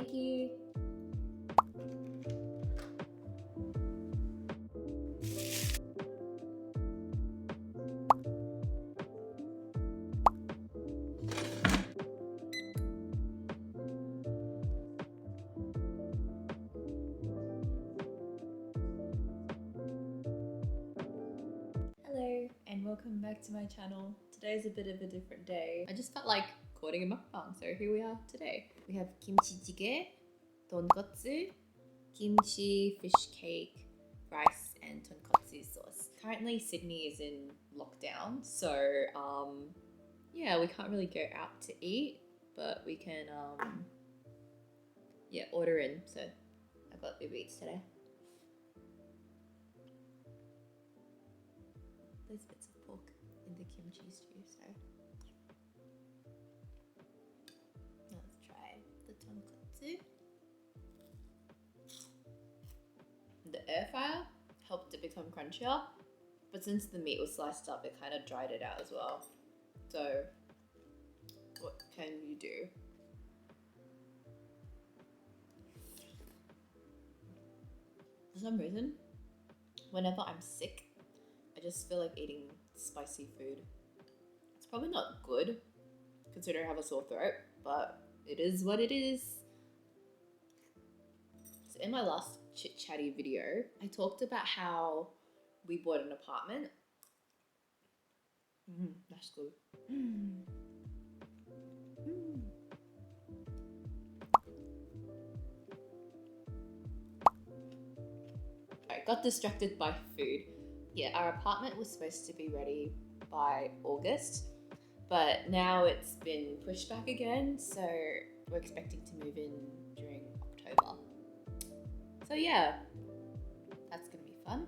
Thank you. Hello and welcome back to my channel. Today's a bit of a different day. I just felt like recording a mukbang, so here we are today. We have kimchi jjigae, tonkotsu, kimchi fish cake, rice and tonkotsu sauce. Currently Sydney is in lockdown, so yeah, we can't really go out to eat, but we can yeah, order in. So I got Uber Eats today. There's bits of pork in the kimchi stew, so let's try the tonkotsu. The air fryer helped it become crunchier, but since the meat was sliced up, it kind of dried it out as well. So what can you do? For some reason, whenever I'm sick, I just feel like eating spicy food. It's probably not good considering I have a sore throat, but it is what it is. So in my last chit chatty video, I talked about how we bought an apartment. That's good. I got distracted by food. Yeah, our apartment was supposed to be ready by August, but now it's been pushed back again, so we're expecting to move in during October. So yeah, that's gonna be fun.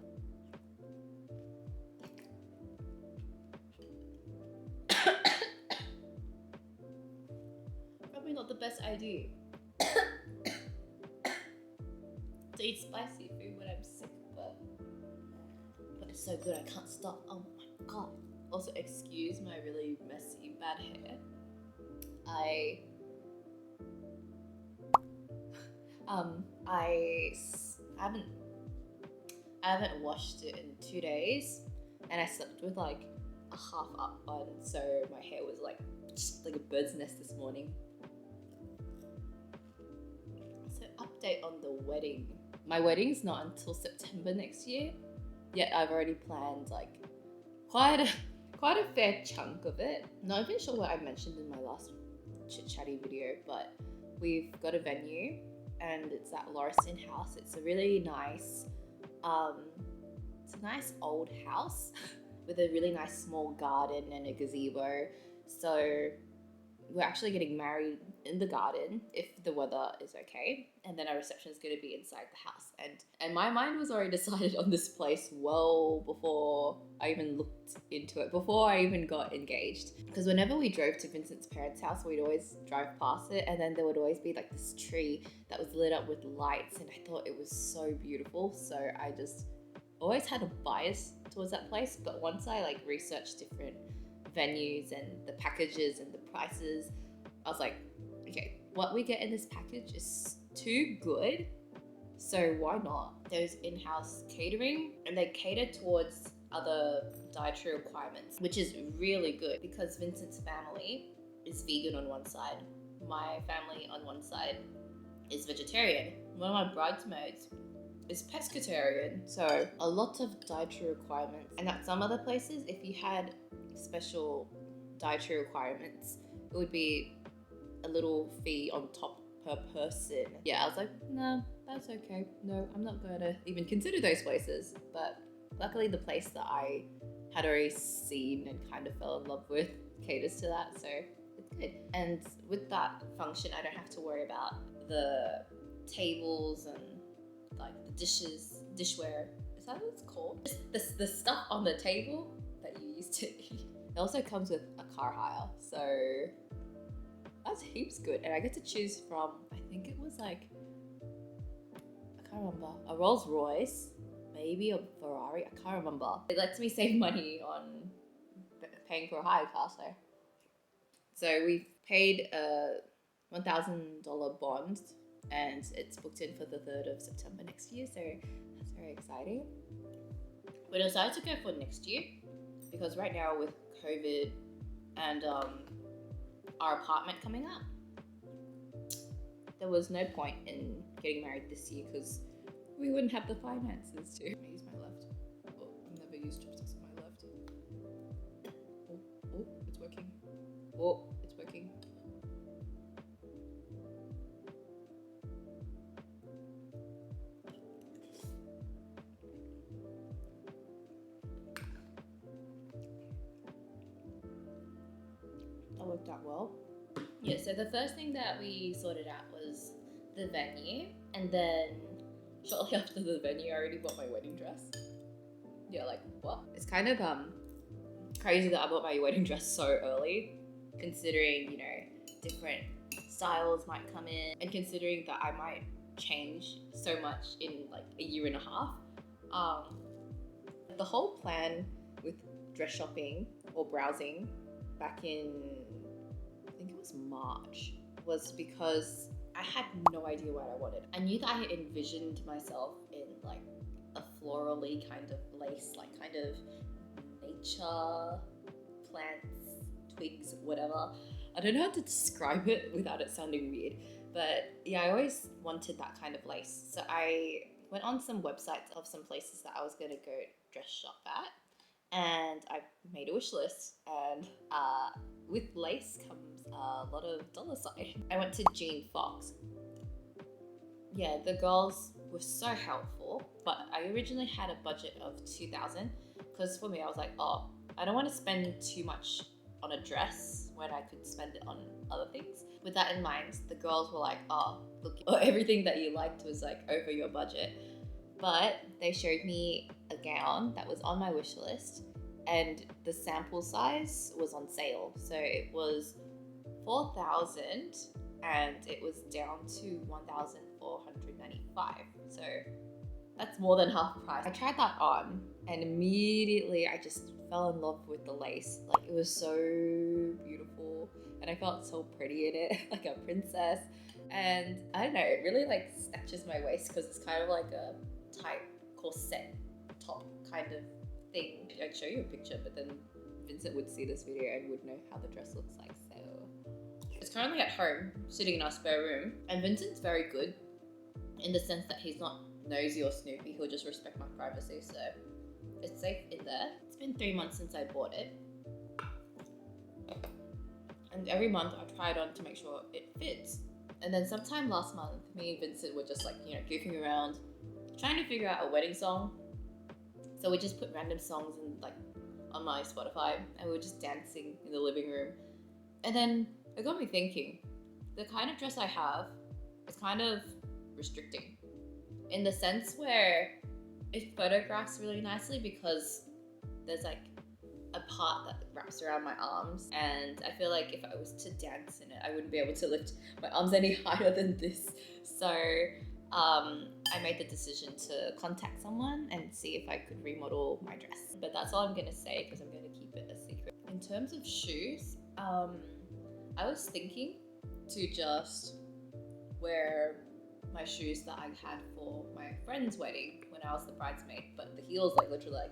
Probably not the best idea to eat spicy food when I'm sick, but it's so good I can't stop. Oh my god. Also, excuse my really messy bad hair. I haven't washed it in 2 days, and I slept with like a half up bun, so my hair was like just like a bird's nest this morning. So update on the wedding. My wedding's not until September next year, yet I've already planned like quite a fair chunk of it. Not even sure what I mentioned in my last chit chatty video, but we've got a venue and it's at Lauriston House. It's a really nice, it's a nice old house with a really nice small garden and a gazebo. So we're actually getting married in the garden if the weather is okay, and then our reception is going to be inside the house. And my mind was already decided on this place well before I even looked into it, before I even got engaged. Because whenever we drove to Vincent's parents' house, we'd always drive past it, and then there would always be like this tree that was lit up with lights, and I thought it was so beautiful. So I just always had a bias towards that place. But once I like researched different venues and the packages and the prices, I was like, okay, what we get in this package is too good, so why not? There's in-house catering, and they cater towards other dietary requirements, which is really good because Vincent's family is vegan on one side, my family on one side is vegetarian, one of my bridesmaids is pescatarian, so a lot of dietary requirements. And at some other places, if you had special dietary requirements, it would be a little fee on top per person. Yeah, I was like, no, that's okay. No, I'm not going to even consider those places. But luckily the place that I had already seen and kind of fell in love with caters to that, so it's good. And with that function, I don't have to worry about the tables and like the dishes, dishware. Is that what it's called? Just the stuff on the table that you used to eat. It also comes with a car hire, so that's heaps good. And I get to choose from, I think it was like, I can't remember, a Rolls Royce, maybe a Ferrari, I can't remember. It lets me save money on paying for a hire car, so we've paid a $1,000 bond and it's booked in for the 3rd of September next year, so that's very exciting. We decided to go for next year because right now with COVID and our apartment coming up, there was no point in getting married this year because we wouldn't have the finances to. I'm gonna use my left. Oh, I've never used chopsticks on my left. Oh, it's working. Oh, it's working. That worked out well. Yeah, so the first thing that we sorted out was the venue, and then shortly after the venue, I already bought my wedding dress. Yeah, like what? It's kind of crazy that I bought my wedding dress so early, considering, you know, different styles might come in, and considering that I might change so much in like a year and a half. The whole plan with dress shopping or browsing back in, I think it was March, was because I had no idea what I wanted. I knew that I envisioned myself in like a florally kind of lace, like kind of nature, plants, twigs, whatever. I don't know how to describe it without it sounding weird, but yeah, I always wanted that kind of lace. So I went on some websites of some places that I was gonna go dress shop at, and I made a wish list, and with lace comes a lot of dollar sign. I went to Jean Fox. Yeah, the girls were so helpful, but I originally had a budget of 2,000 because for me, I was like, oh, I don't want to spend too much on a dress when I could spend it on other things. With that in mind, the girls were like, oh, look, everything that you liked was like over your budget. But they showed me a gown that was on my wish list, and the sample size was on sale. So it was 4,000 and it was down to 1,495. So that's more than half price. I tried that on and immediately I just fell in love with the lace. Like, it was so beautiful and I felt so pretty in it, like a princess. And I don't know, it really like snatches my waist because it's kind of like a tight corset top kind of thing. I'd show you a picture, but then Vincent would see this video and would know how the dress looks like. So it's currently at home, sitting in our spare room, and Vincent's very good in the sense that he's not nosy or snoopy. He'll just respect my privacy, so it's safe in there. It's been 3 months since I bought it, and every month I try it on to make sure it fits. And then sometime last month, me and Vincent were just like, you know, goofing around, trying to figure out a wedding song. So we just put random songs in, like, on my Spotify, and we were just dancing in the living room. And then it got me thinking, the kind of dress I have is kind of restricting in the sense where it photographs really nicely because there's like a part that wraps around my arms, and I feel like if I was to dance in it, I wouldn't be able to lift my arms any higher than this. So I made the decision to contact someone and see if I could remodel my dress. But that's all I'm gonna say because I'm gonna keep it a secret. In terms of shoes, I was thinking to just wear my shoes that I had for my friend's wedding when I was the bridesmaid, but the heel's like literally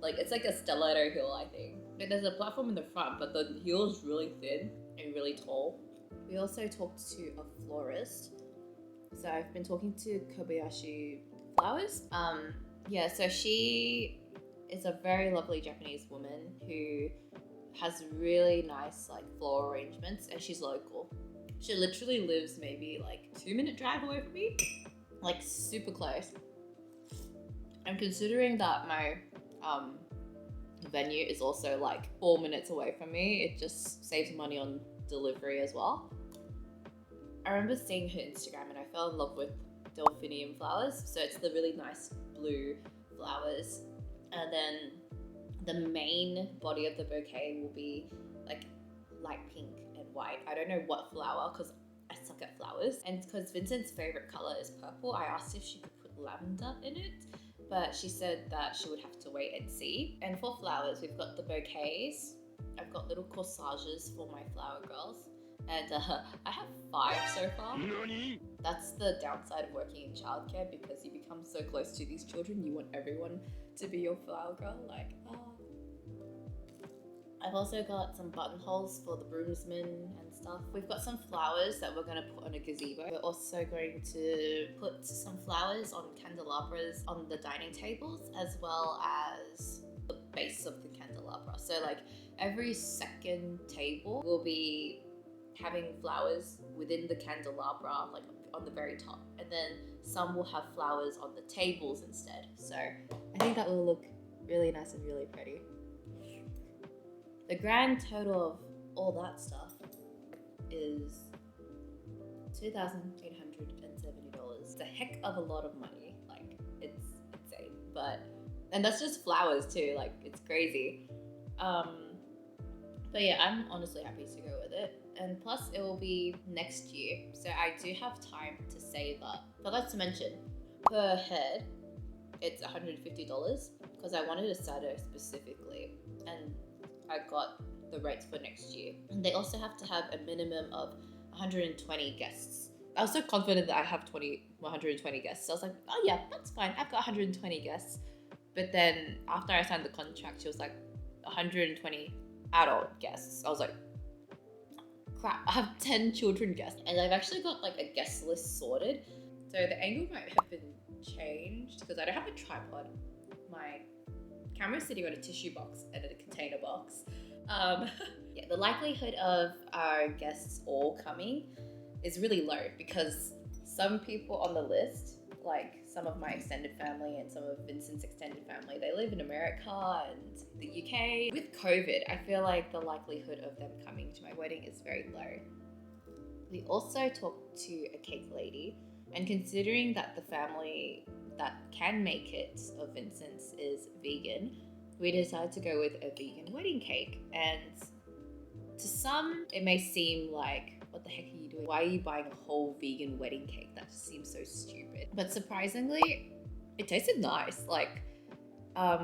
like it's like a stiletto heel, I think. Like, there's a platform in the front, but the heel is really thin and really tall. We also talked to a florist. So I've been talking to Kobayashi Flowers. Yeah, so she is a very lovely Japanese woman who has really nice like floral arrangements, and she's local. She literally lives maybe like 2-minute drive away from me, like super close. And considering that my venue is also like 4 minutes away from me, it just saves money on delivery as well. I remember seeing her Instagram and I fell in love with delphinium flowers. So it's the really nice blue flowers. And then the main body of the bouquet will be like light pink and white. I don't know what flower because I suck at flowers. And because Vincent's favorite color is purple, I asked if she could put lavender in it, but she said that she would have to wait and see. And for flowers, we've got the bouquets. I've got little corsages for my flower girls. And I have 5 so far. That's the downside of working in childcare, because you become so close to these children, you want everyone to be your flower girl. Like, I've also got some buttonholes for the broomsmen and stuff. We've got some flowers that we're going to put on a gazebo. We're also going to put some flowers on candelabras on the dining tables, as well as the base of the candelabra. So like every second table will be having flowers within the candelabra, like on the very top, and then some will have flowers on the tables instead. So I think that will look really nice and really pretty. The grand total of all that stuff is $2,870. It's a heck of a lot of money. Like, it's insane. And that's just flowers too. Like, it's crazy. But yeah, I'm honestly happy to go with it. And plus, it will be next year, so I do have time to save up. Forgot to mention, per head, it's $150 because I wanted a saddle specifically, and I got the rates for next year. And they also have to have a minimum of 120 guests. I was so confident that I have 120 guests. So I was like, oh yeah, that's fine. I've got 120 guests. But then after I signed the contract, she was like 120 adult guests. I was like, crap, I have 10 children guests. And I've actually got like a guest list sorted. So the angle might have been changed because I don't have a tripod. My camera's sitting on a tissue box and a container box. Yeah, the likelihood of our guests all coming is really low because some people on the list, like some of my extended family and some of Vincent's extended family, they live in America and the UK. With COVID, I feel like the likelihood of them coming to my wedding is very low. We also talked to a cake lady, and considering that the family that can make it of Vincent's is vegan, we decided to go with a vegan wedding cake. And to some, it may seem like, what the heck are you doing? Why are you buying a whole vegan wedding cake? That just seems so stupid. But surprisingly, it tasted nice. Like,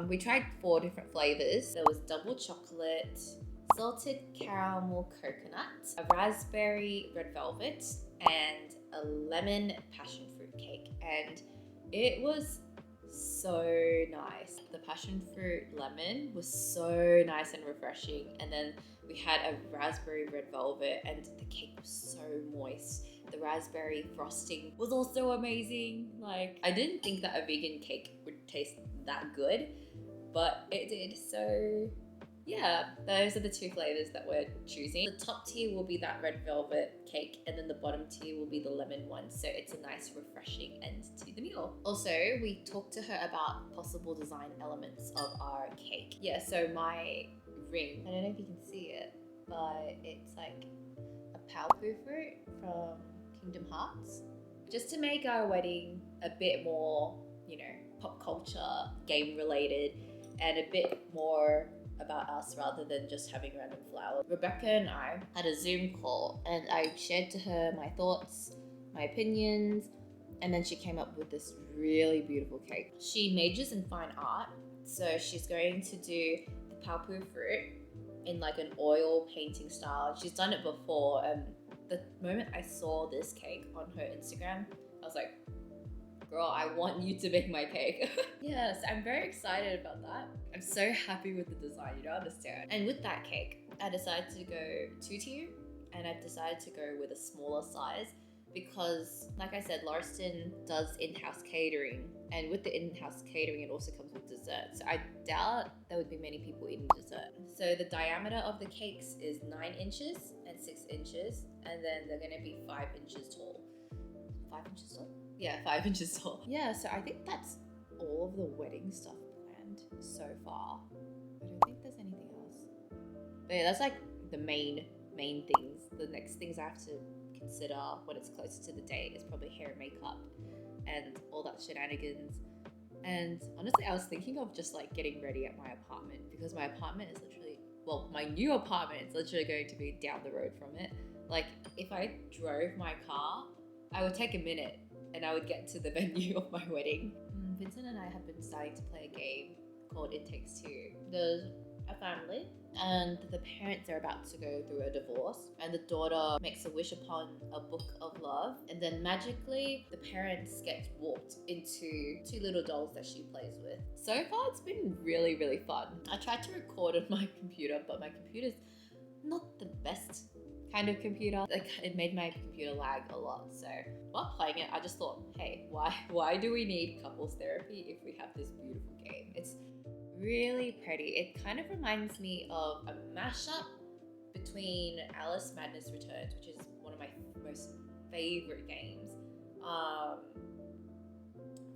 we tried 4 different flavors. There was double chocolate, salted caramel coconut, a raspberry red velvet, and a lemon passion fruit cake. And it was so nice. The passion fruit lemon was so nice and refreshing. And then we had a raspberry red velvet and the cake was so moist. The raspberry frosting was also amazing. Like, I didn't think that a vegan cake would taste that good, but it did. So yeah, those are the 2 flavors that we're choosing. The top tier will be that red velvet cake, and then the bottom tier will be the lemon one. So it's a nice refreshing end to the meal. Also, we talked to her about possible design elements of our cake. Yeah, so my ring, I don't know if you can see it, but it's like a paopu fruit from Kingdom Hearts. Just to make our wedding a bit more, pop culture, game related, and a bit more about us rather than just having random flowers. Rebecca and I had a Zoom call and I shared to her my thoughts, my opinions, and then she came up with this really beautiful cake. She majors in fine art, so she's going to do the paopu fruit in like an oil painting style. She's done it before, and the moment I saw this cake on her Instagram, I was like, girl, I want you to make my cake. Yes, I'm very excited about that. I'm so happy with the design, you don't understand. And with that cake, I decided to go 2-tier, and I've decided to go with a smaller size because, like I said, Lauriston does in-house catering, and with the in-house catering, it also comes with dessert. So I doubt there would be many people eating dessert. So the diameter of the cakes is 9 inches and 6 inches, and then they're gonna be 5 inches tall. 5 inches tall? Yeah, 5 inches tall. Yeah, so I think that's all of the wedding stuff planned so far. I don't think there's anything else. But yeah, that's like the main things. The next things I have to consider when it's closer to the date is probably hair and makeup and all that shenanigans. And honestly, I was thinking of just like getting ready at my apartment because my apartment is literally, well, my new apartment is literally going to be down the road from it. Like, if I drove my car, I would take a minute and I would get to the venue of my wedding. Vincent and I have been starting to play a game called It Takes Two. There's a family and the parents are about to go through a divorce, and the daughter makes a wish upon a book of love, and then magically the parents get warped into two little dolls that she plays with. So far it's been really, really fun. I tried to record on my computer, but my computer's not the best kind of computer. Like, it made my computer lag a lot. So while playing it, I just thought, hey, why do we need couples therapy if we have this beautiful game? It's really pretty. It kind of reminds me of a mashup between Alice Madness Returns, which is one of my most favorite games,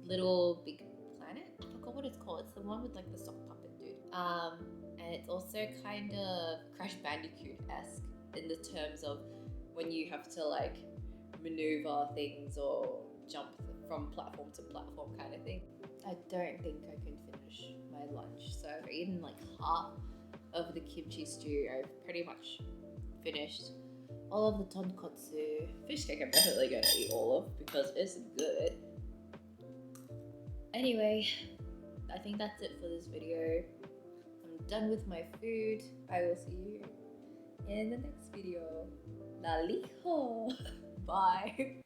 Little Big Planet. I forgot what it's called. It's the one with like the sock puppet dude. And it's also kind of Crash Bandicoot-esque in the terms of when you have to like maneuver things or jump from platform to platform kind of thing. I don't think I can finish my lunch, so I've eaten like half of the kimchi stew. I've pretty much finished all of the tonkotsu. Fish cake I'm definitely going to eat all of because it's good. Anyway, I think that's it for this video. I'm done with my food. I will see you in the next video. Laliho! Bye!